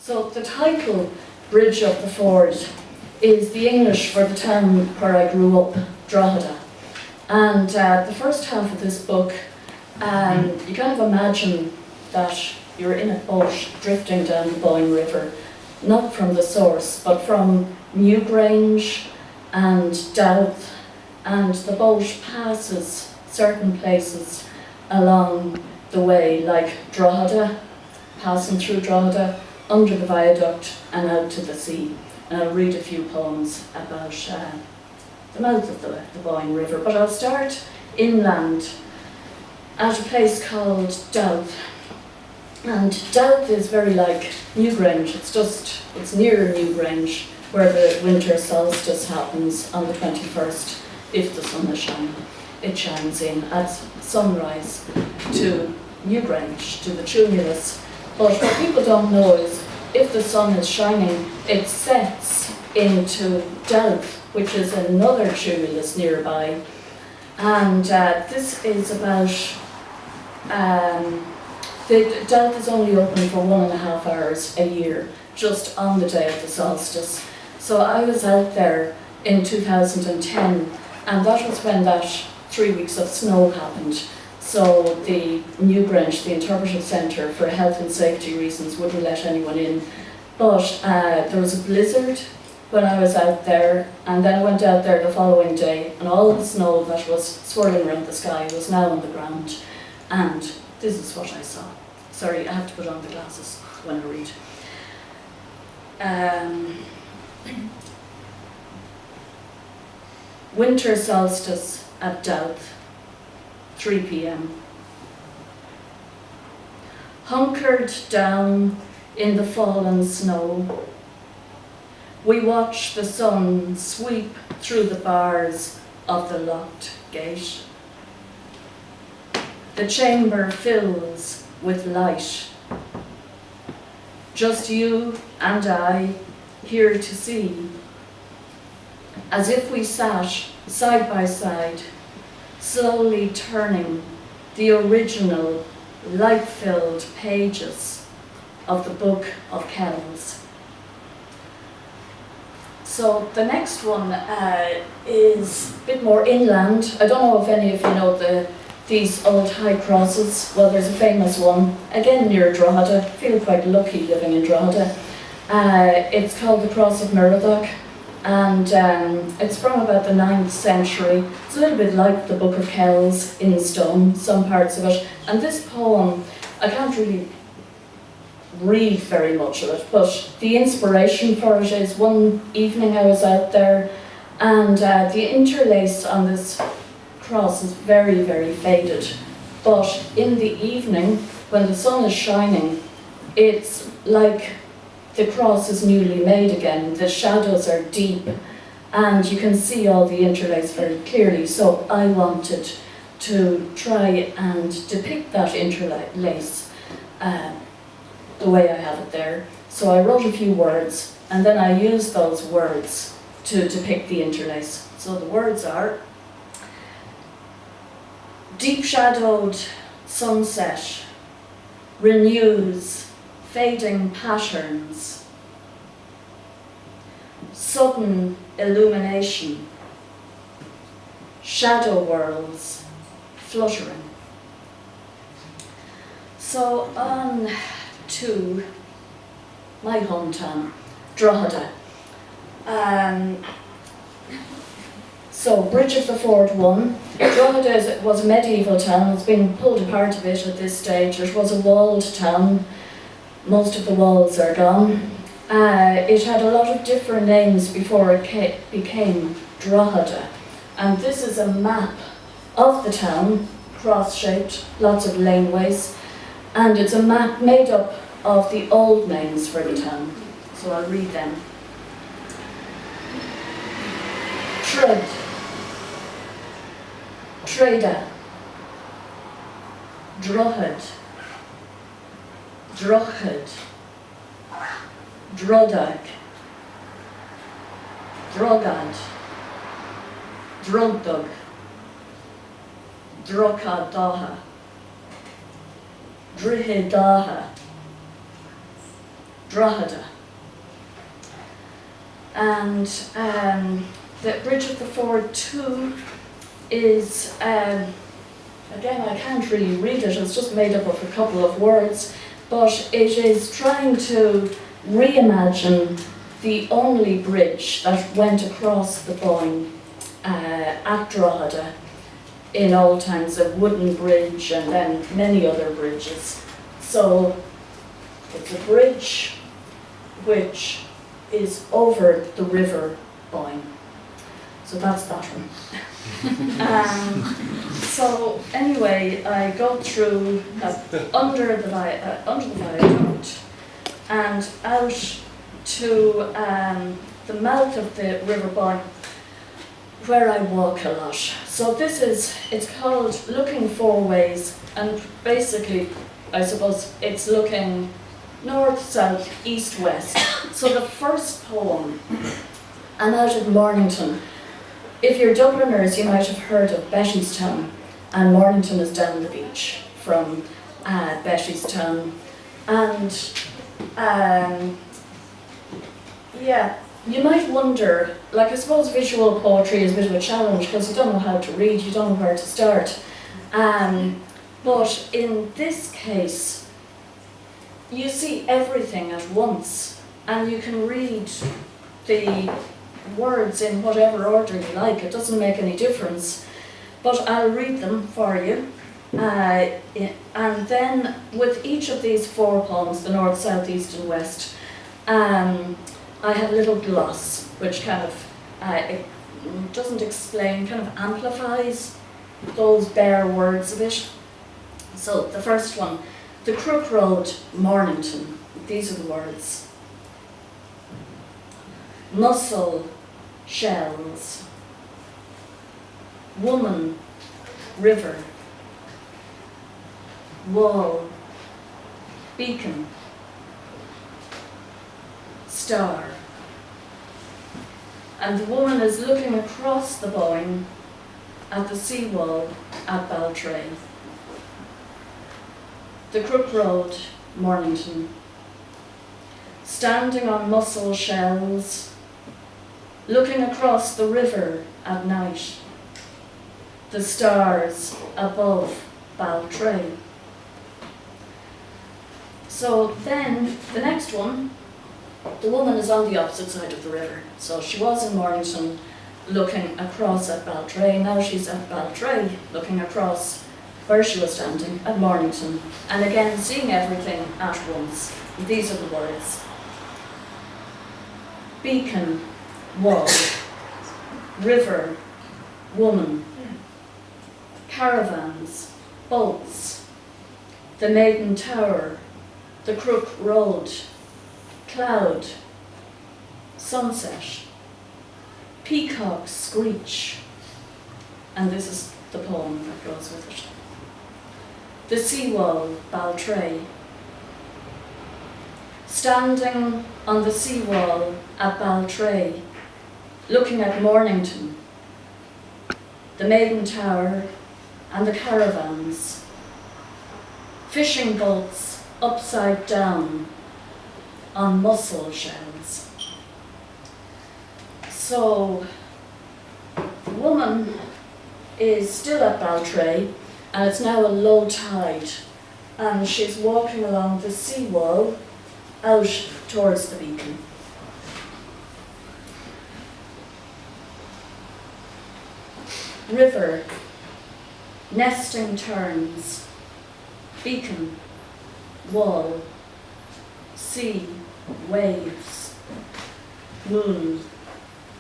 So the title, Bridge of the Ford, is the English for the town where I grew up, Drogheda. And the first half of this book, you kind of imagine that you're in a boat drifting down the Boyne River, not from the source, but from Newgrange and Douth, and the boat passes certain places along the way, like Drogheda, passing through Drogheda, under the viaduct and out to the sea. And I'll read a few poems about the mouth of the Boyne River, but I'll start inland at a place called Douth. And Douth is very like Newgrange. It's near Newgrange, where the winter solstice happens on the 21st, if the sun is shining. It shines in at sunrise to Newgrange, to the tumulus. But what people don't know is, if the sun is shining, it sets into Douth, which is another tumulus nearby. And this is about, Douth is only open for 1.5 hours a year, just on the day of the solstice. So I was out there in 2010, and that was when that 3 weeks of snow happened. So the Newgrange, the interpretive centre, for health and safety reasons, wouldn't let anyone in. But there was a blizzard when I was out there, and then I went out there the following day, and all the snow that was swirling around the sky was now on the ground. And this is what I saw. Sorry, I have to put on the glasses when I read. Winter solstice at Douth, 3 p.m. Hunkered down in the fallen snow, we watch the sun sweep through the bars of the locked gate. The chamber fills with light. Just you and I here to see, as if we sat side by side, slowly turning the original light-filled pages of the Book of Kells. So the next one is a bit more inland. I don't know if any of you know these old high crosses. Well, there's a famous one, again near Drogheda. I feel quite lucky living in Drogheda. It's called the Cross of Murdoch, and it's from about the 9th century. It's a little bit like the Book of Kells in stone, some parts of it. And this poem, I can't really read very much of it, but the inspiration for it is one evening I was out there, and the interlace on this cross is very, very faded. But in the evening, when the sun is shining, it's like the cross is newly made again. The shadows are deep, and you can see all the interlace very clearly. So I wanted to try and depict that interlace the way I have it there. So I wrote a few words, and then I used those words to depict the interlace. So the words are: deep shadowed sunset renews fading patterns, sudden illumination, shadow worlds fluttering. So on to my hometown, Drogheda. So Bridge of the Ford 1. Drogheda was a medieval town. It's been pulled apart a bit at this stage. It was a walled town. Most of the walls are gone. It had a lot of different names before it became Drogheda. And this is a map of the town, cross-shaped, lots of laneways. And it's a map made up of the old names for the town. So I'll read them. Tread, Treda, Droghad, Droghad, Drodag, Drogad, Drogdog, Drocadaha, Drihidaha, Drogheda. And the Bridge of the Ford 2 is, again, I can't really read it, it's just made up of a couple of words, but it is trying to reimagine the only bridge that went across the Boyne at Drogheda in old times, a wooden bridge and then many other bridges. So it's a bridge which is over the river Boyne. So that's that one. So anyway, I go through under the viaduct and out to the mouth of the river Boyne, where I walk a lot. So it's called Looking Four Ways, and basically, I suppose it's looking north, south, east, west. So the first poem, I'm out at Mornington. If you're Dubliners, you might have heard of Bettystown, and Mornington is down the beach from Bettystown. And yeah, you might wonder, like I suppose visual poetry is a bit of a challenge because you don't know how to read, you don't know where to start. But in this case, you see everything at once, and you can read the words in whatever order you like. It doesn't make any difference, but I'll read them for you. And then with each of these four poems, the north, south, east and west, I have a little gloss which kind of, it doesn't explain, kind of amplifies those bare words a bit. So the first one, the Crook Road, Mornington. These are the words. Mussel, shells. Woman, river. Wall, beacon. Star. And the woman is looking across the Boyne at the seawall at Baltray. The Crook Road, Mornington. Standing on mussel shells, looking across the river at night. The stars above Baltray. So then, the next one, the woman is on the opposite side of the river. So she was in Mornington looking across at Baltray. Now she's at Baltray looking across where she was standing at Mornington. And again, seeing everything at once. These are the words. Beacon, wall, river, woman, caravans, boats, the Maiden Tower, the Crook Road, cloud, sunset, peacock screech, and this is the poem that goes with it. The seawall, Baltray. Standing on the seawall at Baltray, looking at Mornington, the Maiden Tower and the caravans, fishing boats upside down on mussel shells. So the woman is still at Baltray, and it's now a low tide, and she's walking along the seawall out towards the beacon. River, nesting terns, beacon, wall, sea, waves, moon,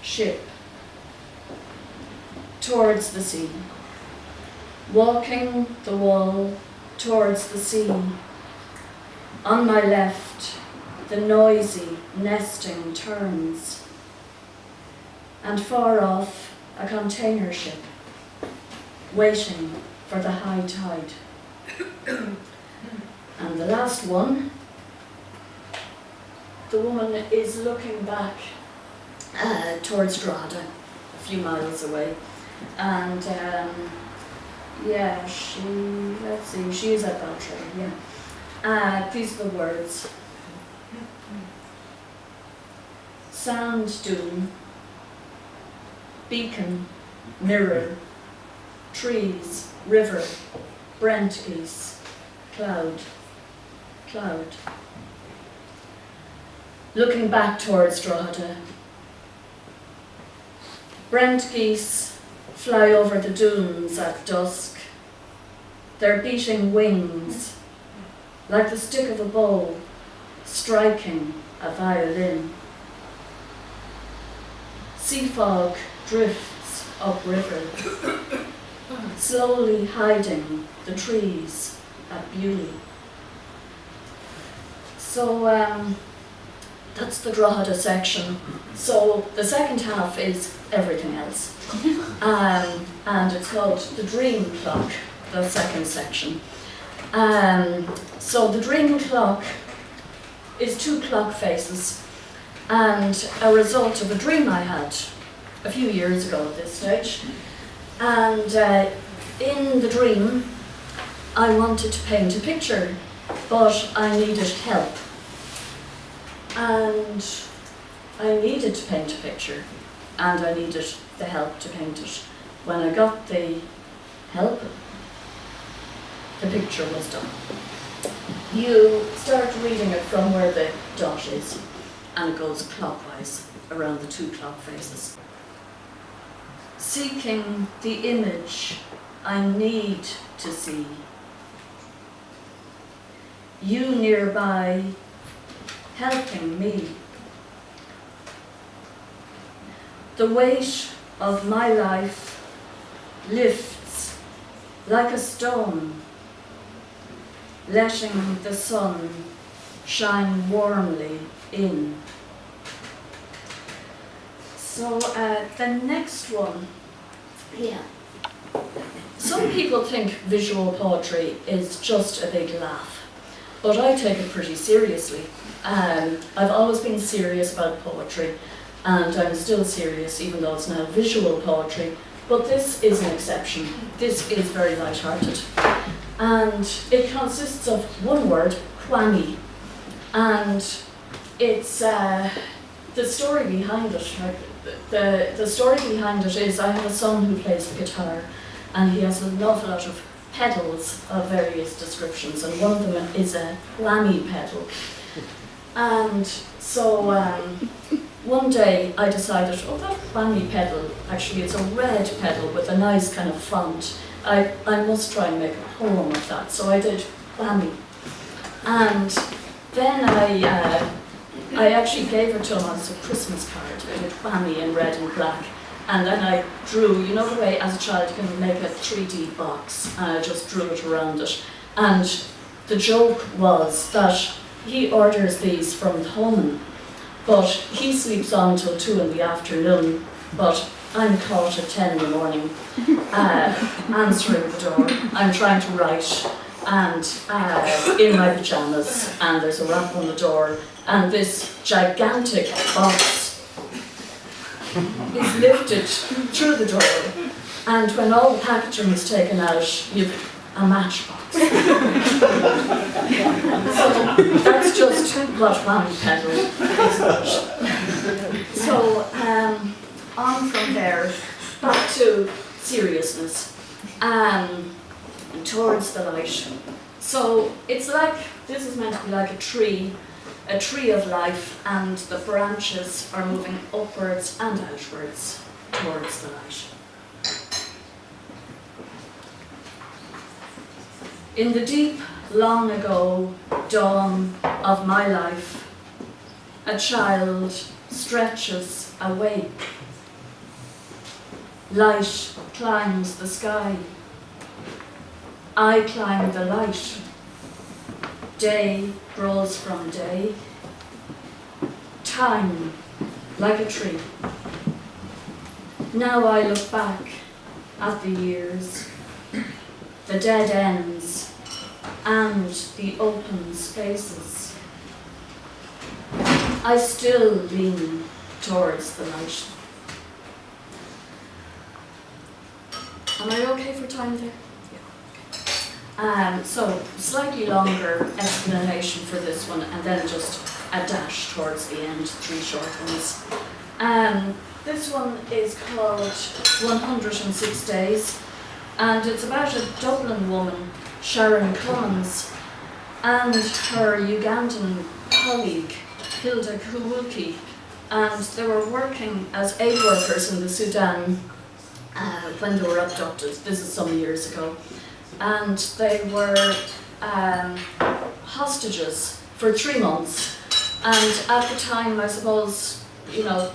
ship, towards the sea. Walking the wall towards the sea. On my left, the noisy nesting terns. And far off, a container ship, waiting for the high tide. And the last one, the woman is looking back towards Drogheda, a few miles away. And yeah, she is at Baltray, yeah. These are the words. sand dune, beacon, mirror, trees, river, brent geese, cloud, cloud. Looking back towards Drogheda. Brent geese fly over the dunes at dusk, their beating wings like the stick of a bow striking a violin. Sea fog drifts upriver, slowly hiding the trees at Bewley. So that's the Drogheda section. So the second half is everything else. And it's called The Dream Clock, the second section. So the dream clock is 2 clock faces and a result of a dream I had a few years ago at this stage. And in the dream, I wanted to paint a picture, but I needed help. And I needed to paint a picture, and I needed the help to paint it. When I got the help, the picture was done. You start reading it from where the dot is, and it goes clockwise around the 2 clock faces. Seeking the image I need to see. You nearby, helping me. The weight of my life lifts like a stone, letting the sun shine warmly in. So the next one, some people think visual poetry is just a big laugh, but I take it pretty seriously. I've always been serious about poetry, and I'm still serious even though it's now visual poetry, but this is an exception. This is very light-hearted. And it consists of one word, quammy, and it's the story behind it. The story behind it is I have a son who plays the guitar, and he has an awful lot of pedals of various descriptions, and one of them is a whammy pedal. And so one day I decided, oh, that whammy pedal, actually it's a red pedal with a nice kind of font. I must try and make a poem of that, so I did whammy. And then I actually gave it to him as a Christmas card. I did whammy in red and black. And then I drew, you know the way as a child you can make a 3D box, and I just drew it around it. And the joke was that he orders these from home, but he sleeps on until 2 in the afternoon, but I'm caught at 10 in the morning, answering the door. I'm trying to write, and in my pajamas, and there's a rap on the door, and this gigantic box is lifted through the door, and when all the packaging is taken out, you've a matchbox. So that's just what whammy pedal is about. So on from there, back to seriousness, towards the light. So it's like, this is meant to be like a tree of life, and the branches are moving upwards and outwards towards the light. In the deep, long ago dawn of my life, a child stretches awake. Light climbs the sky. I climb the light. Day grows from day. Time, like a tree. Now I look back at the years, the dead ends, and the open spaces. I still lean towards the light. Am I okay for time there? Yeah. So, slightly longer explanation for this one, and then just a dash towards the end, 3 short ones. This one is called 106 Days, and it's about a Dublin woman, Sharon Cummins, and her Ugandan colleague, Hilda Kawuki, and they were working as aid workers in the Sudan when they were abducted. This is some years ago. And they were hostages for 3 months. And at the time, I suppose, you know,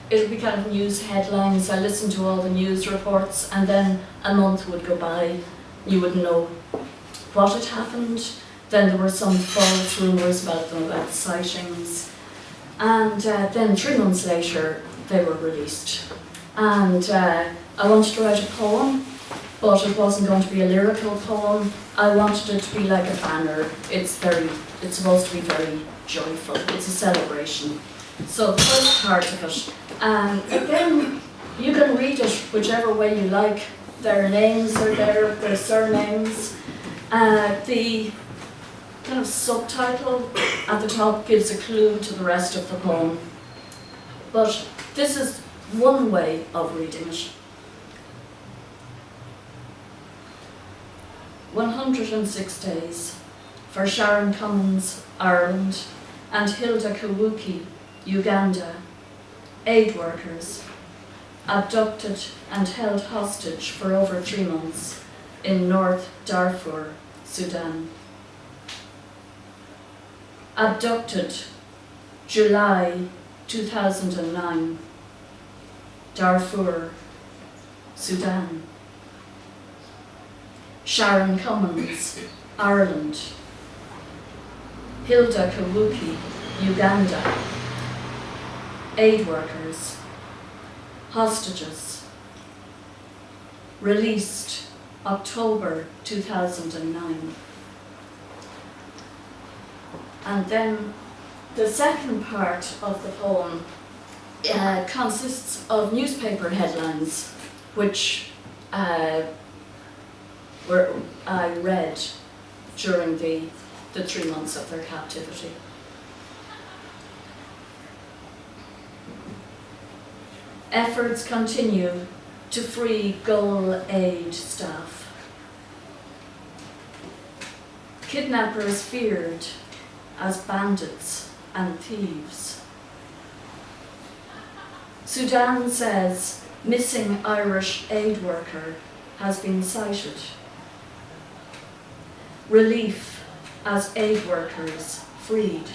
it would be kind of news headlines. I listened to all the news reports, and then a month would go by. You wouldn't know what had happened. Then there were some false rumours about them, about sightings. And then 3 months later, they were released. And I wanted to write a poem, but it wasn't going to be a lyrical poem. I wanted it to be like a banner. It's supposed to be very joyful. It's a celebration. So the first part of it. Again, you can read it whichever way you like. Their names are there, their surnames. The kind of subtitle at the top gives a clue to the rest of the poem. But this is one way of reading it. 106 Days for Sharon Cummins, Ireland, and Hilda Kawuki, Uganda, aid workers, abducted and held hostage for over 3 months in North Darfur, Sudan. Abducted, July 2009, Darfur, Sudan. Sharon Cummins, Ireland. Hilda Kawuki, Uganda. Aid workers, hostages. Released, October 2009. And then the second part of the poem consists of newspaper headlines, which I read during the 3 months of their captivity. Efforts continue to free Goal Aid staff. Kidnappers feared as bandits and thieves. Sudan says missing Irish aid worker has been sighted. Relief as aid workers freed.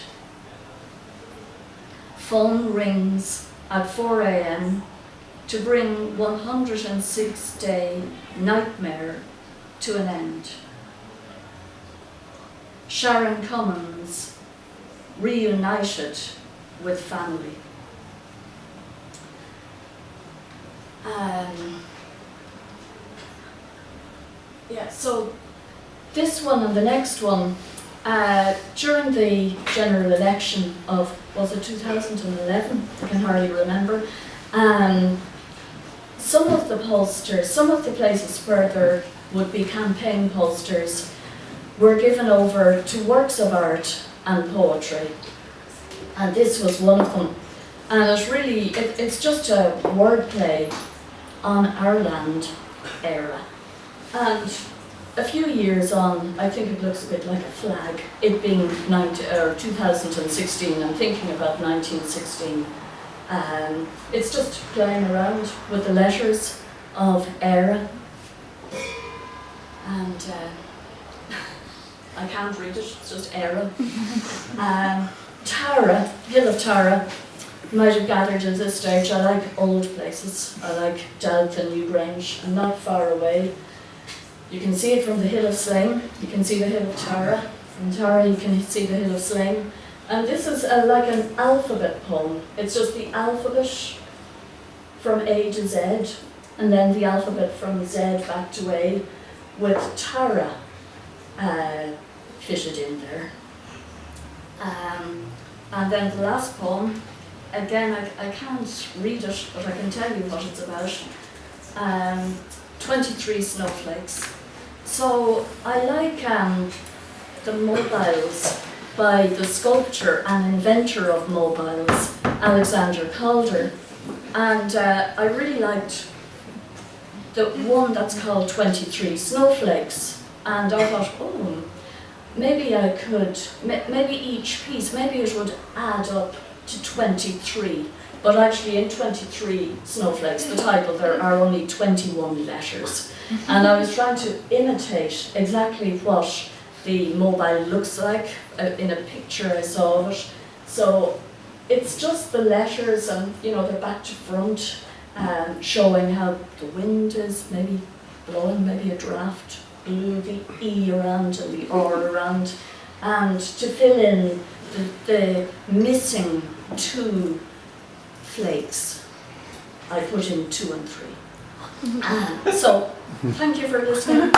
Phone rings at 4 a.m. to bring 106-day nightmare to an end. Sharon Cummins reunited with family. So this one and the next one, during the general election of, was it 2011? I can hardly remember. Some of the posters, some of the places where there would be campaign posters were given over to works of art and poetry. And this was one of them. And it's just a wordplay on Ireland era. And a few years on, I think it looks a bit like a flag. It being 2016, I'm thinking about 1916. It's just playing around with the letters of era. And I can't read it, it's just era. Tara, Hill of Tara, you might have gathered at this stage, I like old places. I like Doubt and Newgrange. I'm not far away. You can see it from the Hill of Slane. You can see the Hill of Tara. From Tara you can see the Hill of Slane. And this is like an alphabet poem. It's just the alphabet from A to Z, and then the alphabet from Z back to A, with Tara fitted in there. And then the last poem, again, I can't read it, but I can tell you what it's about. 23 Snowflakes. So I like the mobiles by the sculptor and inventor of mobiles, Alexander Calder. And I really liked the one that's called 23 Snowflakes. And I thought, oh, maybe I could, maybe each piece, maybe it would add up to 23. But actually in 23 Snowflakes, the title, there are only 21 letters. And I was trying to imitate exactly what the mobile looks like in a picture I saw of it. So it's just the letters, and you know, they're back to front, showing how the wind is maybe blowing, maybe a draft blew the E around and the R around, and to fill in the missing 2 flakes, I put in 2 and 3. So, thank you for listening.